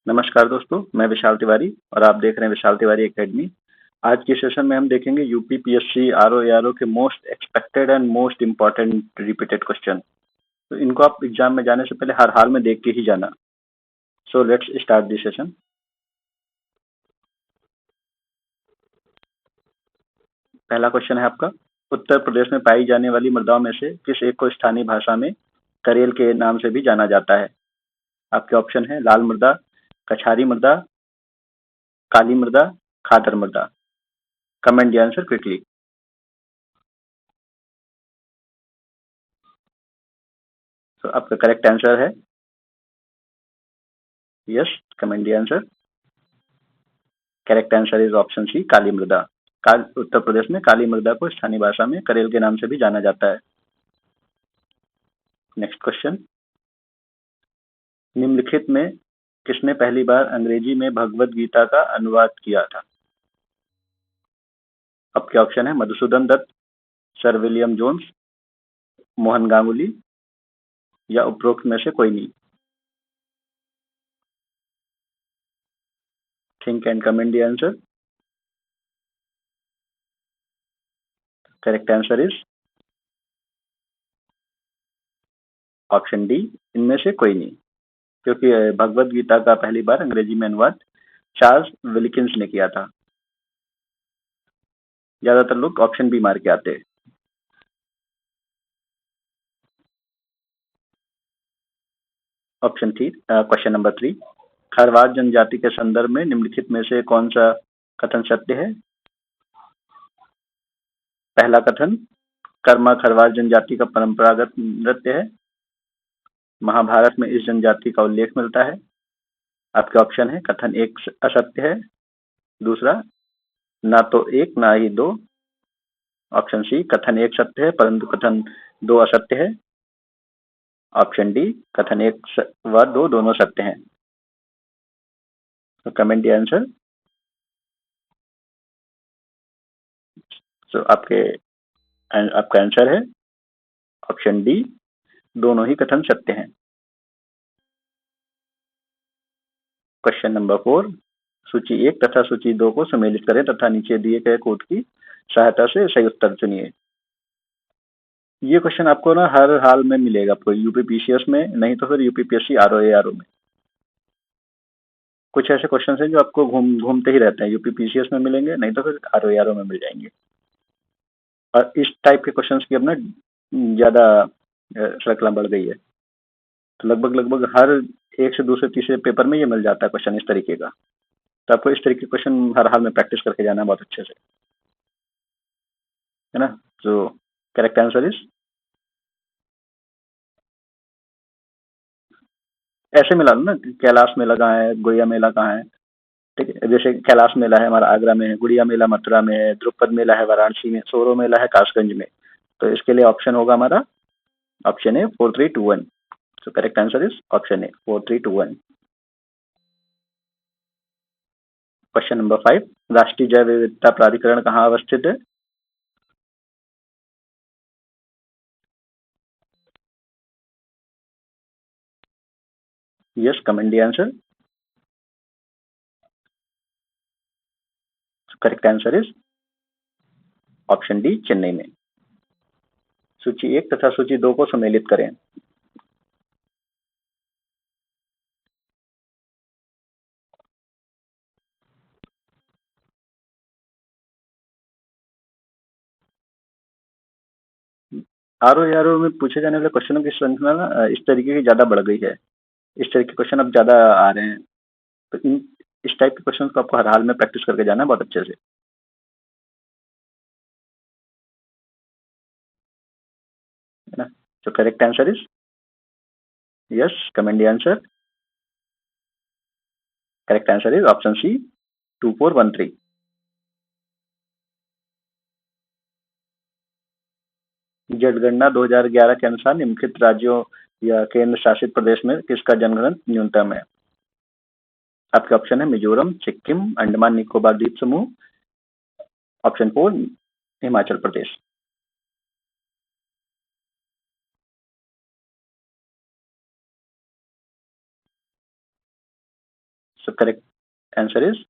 नमस्कार दोस्तों, मैं विशाल तिवारी और आप देख रहे हैं विशाल तिवारी एकेडमी। आज के सेशन में हम देखेंगे यूपी पीएससी आरओ के most expected and most important repeated question. तो इनको आप एग्जाम में जाने से पहले हर हाल में देख के ही जाना। So let's start this session. पहला क्वेश्चन है आपका, उत्तर प्रदेश में पाई जाने वाली मृदाओं में से किस एक को स्थानीय भाषा में करेल के नाम से भी जाना जाता है? आपके ऑप्शन है लाल मृदा, कछारी मृदा, काली मृदा, खादर मृदा। Comment the answer quickly. तो आपका करेक्ट आंसर है yes, comment the answer. Correct answer is option C, काली मृदा। उत्तर प्रदेश में काली मृदा को स्थानीय भाषा में करेल के नाम से भी जाना जाता है। नेक्स्ट क्वेश्चन, निम्नलिखित में किसने पहली बार अंग्रेजी में भगवत गीता का अनुवाद किया था? आपके ऑप्शन है Madhusudan Dutt, sir William Jones, Mohan Ganguly या उपरोक्त में से कोई नहीं। Think and comment the answer. Correct answer is option D, इनमें से कोई नहीं, क्योंकि भगवत गीता का पहली बार अंग्रेजी में अनुवाद चार्ल्स विल्किंस ने किया था। ज्यादातर लोग ऑप्शन बी मार के आते हैं। Option three, question number 3, Kharvas जनजाति के संदर्भ में निम्नलिखित में से कौन सा कथन सत्य है? पहला कथन, कर्मा खरवास जनजाति का परंपरागत नृत्य है। महाभारत में इस जनजाति का उल्लेख मिलता है। आपके ऑप्शन है कथन एक असत्य है, दूसरा ना तो एक ना ही दो, ऑप्शन सी कथन एक सत्य है परंतु कथन दो असत्य है, ऑप्शन डी कथन एक व दो दोनों सत्य हैं। तो कमेंट द आंसर। तो आपका आंसर है ऑप्शन डी, दोनों ही कथन सत्य हैं। क्वेश्चन नंबर 4, सूची 1 तथा सूची 2 को सम्मिलित करें तथा नीचे दिए गए कोड की सहायता से सही उत्तर चुनिए। ये क्वेश्चन आपको ना हर हाल में मिलेगा, आपको यूपी पीसीएस में, नहीं तो फिर यूपी पीएससी आरओ में। कुछ ऐसे क्वेश्चन हैं जो आपको घूमते ही रहते हैं, यूपी पीसीएस में मिलेंगे, नहीं तो फिर आरओ में मिल जाएंगे। और इस टाइप के क्वेश्चंस की अब ना ज्यादा श्रृंखला बढ़ गई है, तो लगभग हर एक से दूसरे तीसरे पेपर में ये मिल जाता है क्वेश्चन इस तरीके का। तो आपको इस तरीके के क्वेश्चन हर हाल में प्रैक्टिस करके जाना है बहुत अच्छे से, है ना। तो करेक्ट आंसर इज, ऐसे मिला लो ना, कैलाश मेला कहाँ है, गुड़िया मेला कहाँ है, ठीक है। जैसे कैलाश मेला है हमारा आगरा में है, गुड़िया मेला मथुरा में है, द्रुपद मेला है वाराणसी में, सोरो मेला है कासगंज में। तो इसके लिए ऑप्शन होगा हमारा option A 4321। So correct answer is option A 4321। Question number 5, राष्ट्रीय जैव विविधता प्राधिकरण कहाँ अवस्थित है? Yes, comment the answer. Correct answer is option D, Chennai में। सूची 1 तथा सूची 2 को सम्मिलित करें। आरओ में पूछे जाने वाले क्वेश्चनों की श्रृंखला ना इस तरीके की ज्यादा बढ़ गई है। इस तरह के क्वेश्चन अब ज्यादा आ रहे हैं, तो इस टाइप के क्वेश्चन को आपको हर हाल में प्रैक्टिस करके जाना है बहुत अच्छे से, है ना। तो correct answer is yes, comment the answer. Correct answer is option C 2413। जनगणना 2011 के अनुसार निम्नलिखित राज्यों या केंद्र शासित प्रदेश में किसका जनगणना न्यूनतम है? आपके ऑप्शन है मिजोरम, सिक्किम, अंडमान निकोबार द्वीप समूह, option 4 Himachal Pradesh. So correct answer is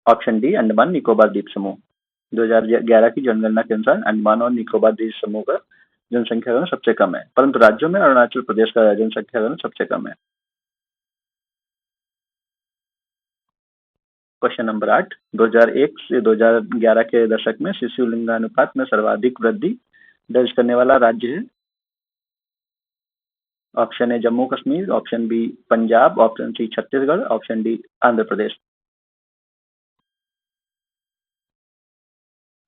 option D, Andaman Nicobar द्वीप समूह। 2011 की जनगणना के अनुसार अंडमान और निकोबार द्वीप समूह का जनसंख्या घनत्व सबसे कम है, परंतु राज्यों में अरुणाचल प्रदेश का जनसंख्या घनत्व सबसे कम है। क्वेश्चन नंबर 8, 2001 से 2011 के दशक में शिशु लिंगानुपात में सर्वाधिक वृद्धि दर्ज करने वाला राज्य है। Option A Jammu Kashmir, option B Punjab, option C Chhattisgarh, option D Andhra Pradesh.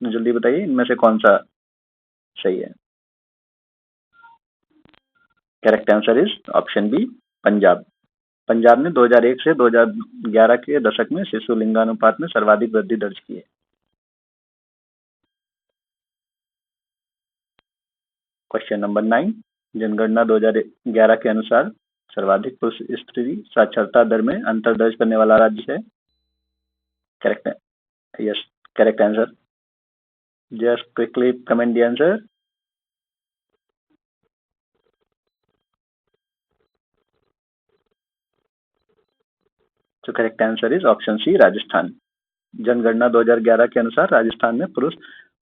जल्दी बताइए इनमें से कौन सा सही है। Correct answer is option B, Punjab. Punjab ने 2001 से 2011 के दशक में शिशु लिंगानुपात में सर्वाधिक वृद्धि दर्ज की है। क्वेश्चन नंबर 9, जनगणना 2011 के अनुसार सर्वाधिक पुरुष स्त्री साक्षरता दर में अंतर दर्ज करने वाला राज्य है। करेक्ट है, yes, correct answer. Just quickly comment the answer. तो correct answer is option C, Rajasthan. जनगणना 2011 के अनुसार राजस्थान में पुरुष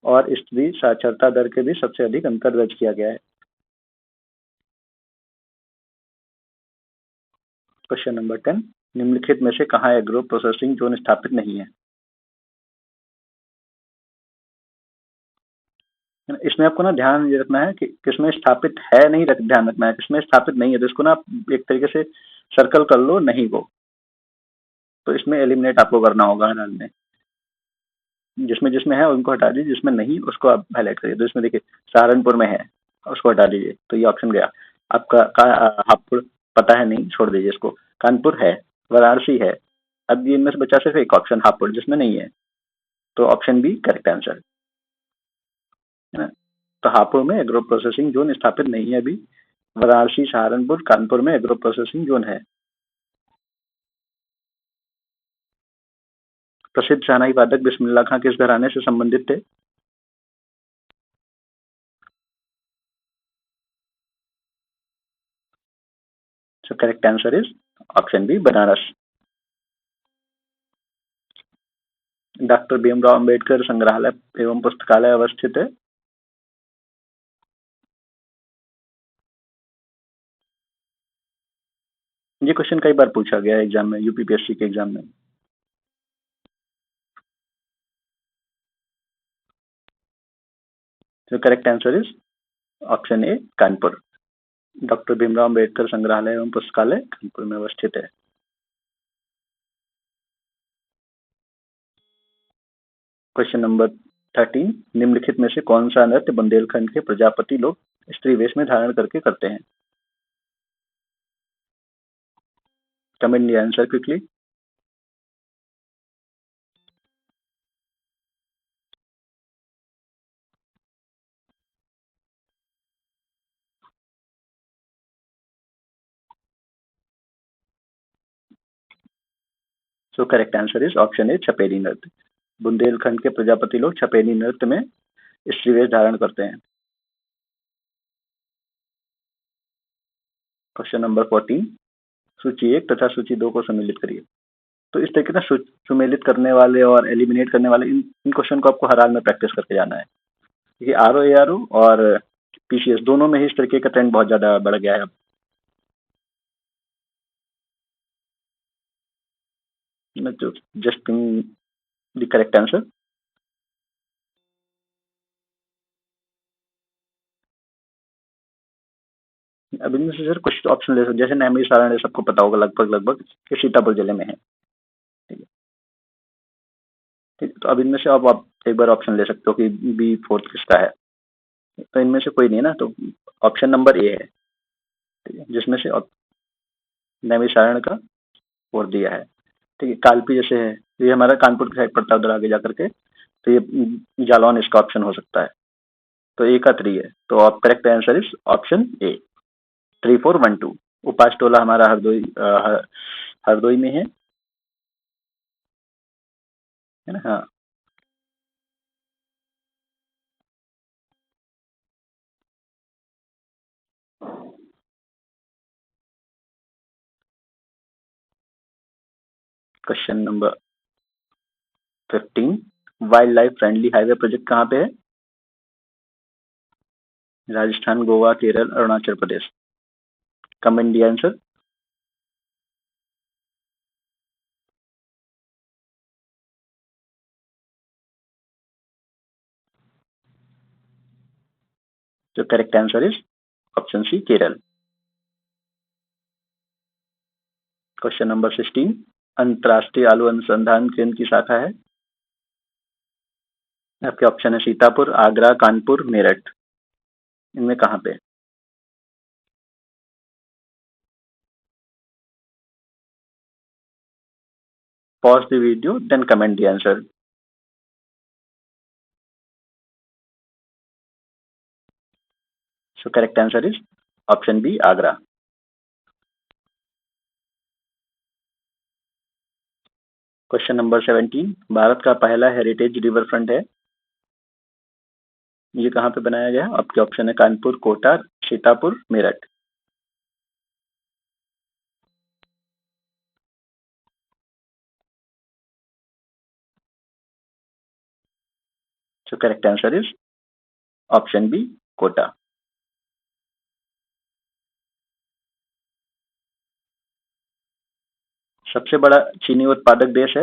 और स्त्री साक्षरता दर के बीच सबसे अधिक अंतर दर्ज किया गया है। क्वेश्चन नंबर 10, निम्नलिखित में से कहाँ एग्रो प्रोसेसिंग जोन स्थापित नहीं है। इसमें आपको ना ध्यान ये रखना है कि किसमें स्थापित है, नहीं ध्यान रखना है किसमें स्थापित नहीं है। तो इसको ना एक तरीके से सर्कल कर लो नहीं को, तो इसमें एलिमिनेट आपको करना होगा हर हाल में। जिसमें जिसमें है उनको हटा दीजिए, जिसमें नहीं उसको आप हाईलाइट करिए। तो इसमें देखिए सहारनपुर में है, उसको हटा दीजिए, तो ये ऑप्शन गया आपका। हापुड़ पता है नहीं, छोड़ दीजिए इसको। कानपुर है, वाराणसी है। अब ये इनमें से बचा सिर्फ एक ऑप्शन हापुड़, जिसमें नहीं है, तो ऑप्शन बी करेक्ट आंसर है ना। तो हापुड़ में एग्रो प्रोसेसिंग जोन स्थापित नहीं है अभी। वाराणसी, सहारनपुर, कानपुर में एग्रो प्रोसेसिंग जोन है। प्रसिद्ध शहनाई वादक बिस्मिल्लाह खां किस घराने से संबंधित थे। So correct answer is option B, Banaras. Doctor Bhimrao Ambedkar संग्रहालय एवं पुस्तकालय अवस्थित है। ये क्वेश्चन कई बार पूछा गया है एग्जाम में, यूपीपीएससी के एग्जाम में। तो correct answer is option A, Kanpur. Doctor Bhimrao Ambedkar संग्रहालय एवं पुस्तकालय कानपुर में अवस्थित है। क्वेश्चन नंबर 13, निम्नलिखित में से कौन सा नृत्य बुंदेलखंड के प्रजापति लोग स्त्री वेश में धारण करके करते हैं। Comment the answer quickly. So correct answer is option A, छपेनी नृत्य। बुंदेलखंड के प्रजापति लोग छपेनी नृत्य में स्त्री वेश धारण करते हैं। क्वेश्चन नंबर 14, सूची 1 तथा सूची 2 को सम्मिलित करिए। तो इस तरीके से सुमेलित करने वाले और एलिमिनेट करने वाले इन क्वेश्चन को आपको हर हाल में प्रैक्टिस करके जाना है। ये आरओ और पीसीएस दोनों में ही इस तरीके का ट्रेंड बहुत ज्यादा बढ़ गया है अब। Just the correct answer. अब इनमें से सर कुछ ऑप्शन ले सकते, जैसे नैमिष सारण सबको पता होगा लगभग लगभग कि सीतापुर जिले में है। ठीक है, ठीक, तो अब इनमें से अब आप एक बार ऑप्शन ले सकते हो कि बी फोर्थ किसका है। तो इनमें से कोई नहीं है ना, तो ऑप्शन नंबर ए है। ठीक है, जिसमें से नैमिषारण का और दिया है। ठीक है, कालपी जैसे है, ये हमारा कानपुर की साइड पड़ता है, उधर आगे जाकर के, तो ये जालौन इसका ऑप्शन हो सकता है। तो ए का 3 है, तो आप correct answer is option A, 3412। उपास टोला हमारा हरदोई में है ना। हाँ, question number 15, wildlife friendly highway project कहाँ पे है? Rajasthan, Goa, Kerala, Arunachal Pradesh. Comment the answer. तो correct answer is option C, Kerala. Question number 16, अंतर्राष्ट्रीय आलू अनुसंधान केंद्र की शाखा है? आपके ऑप्शन है सीतापुर, आगरा, कानपुर, मेरठ। इनमें कहाँ पे? Pause the video then comment the answer. So correct answer is option B, Agra. Question number 17, Bharat का पहला हेरिटेज रिवर फ्रंट है? ये कहाँ पे बनाया गया है? आपके ऑप्शन है Kanpur, Kota, Sitapur, Meerut. So correct answer is option B, Kota. सबसे बड़ा चीनी उत्पादक देश है?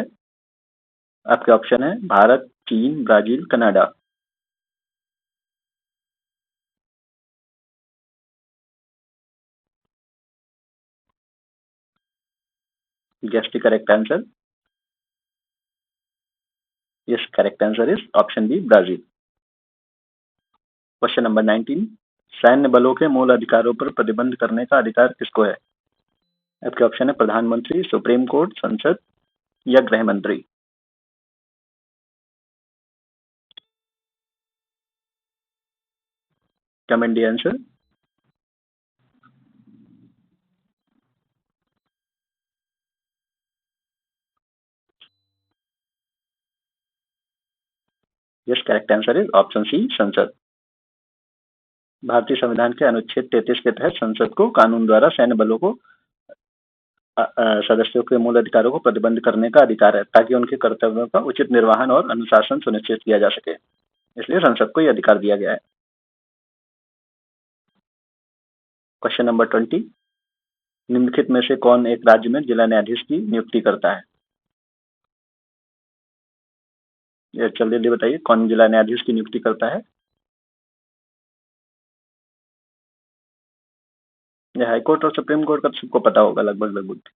आपके ऑप्शन है भारत, चीन, Brazil, Canada. Guess the correct answer. Yes, correct answer is option B, Brazil. Question number 19, सैन्य बलों के मूल अधिकारों पर प्रतिबंध करने का अधिकार किसको है? आपके ऑप्शन है प्रधानमंत्री, सुप्रीम कोर्ट, संसद या गृह मंत्री। Comment the answer. Yes, correct answer is option C, संसद। भारतीय संविधान के अनुच्छेद 33 के तहत संसद को कानून द्वारा सैन्य बलों को सदस्यों के मूल अधिकारों को प्रतिबंध करने का अधिकार है, ताकि उनके कर्तव्यों का उचित निर्वहन और अनुशासन सुनिश्चित किया जा सके। इसलिए संसद को यह अधिकार दिया गया है। क्वेश्चन नंबर 20, निम्नलिखित में से कौन एक राज्य में जिला न्यायाधीश की नियुक्ति करता है? ये जल्दी बताइए, कौन जिला न्यायाधीश की नियुक्ति करता है? ये हाई कोर्ट और सुप्रीम कोर्ट का तो सबको पता होगा लगभग लगभग,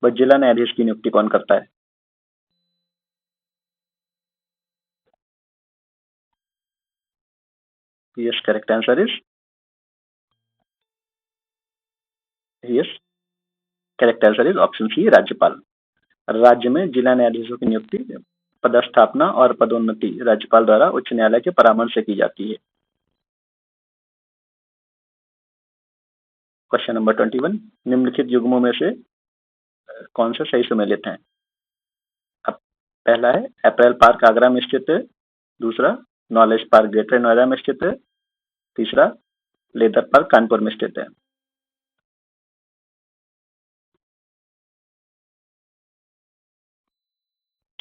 बट जिला न्यायाधीश की नियुक्ति कौन करता है? Yes, correct answer is yes, correct answer is option C, राज्यपाल। राज्य में जिला न्यायाधीशों की नियुक्ति, पदस्थापना और पदोन्नति राज्यपाल द्वारा उच्च न्यायालय के परामर्श से की जाती है। क्वेश्चन नंबर 21, निम्नलिखित युग्मों में से कौन से सही सुमेलित हैं? अब पहला है अप्रैल पार्क आगरा में स्थित है। दूसरा, नॉलेज पार्क ग्रेटर नोएडा में स्थित है। तीसरा, लेदर पार्क कानपुर में स्थित है।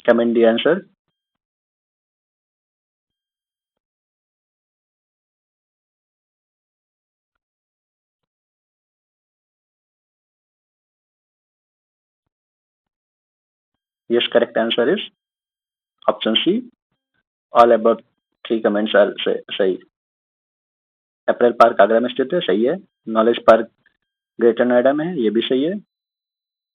Comment the answer. Yes, correct answer is option C, all about 3 comments are सही। अप्रैल पार्क आगरा में स्थित है, सही है। नॉलेज पार्क ग्रेटर नोएडा में है, ये भी सही है।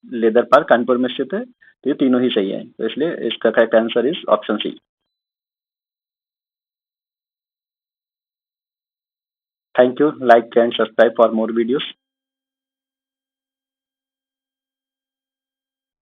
लेदर पार्क कानपुर में स्थित है, तो ये तीनों ही सही है, तो इसलिए इसका correct answer is option C. Thank you, like and subscribe for more videos.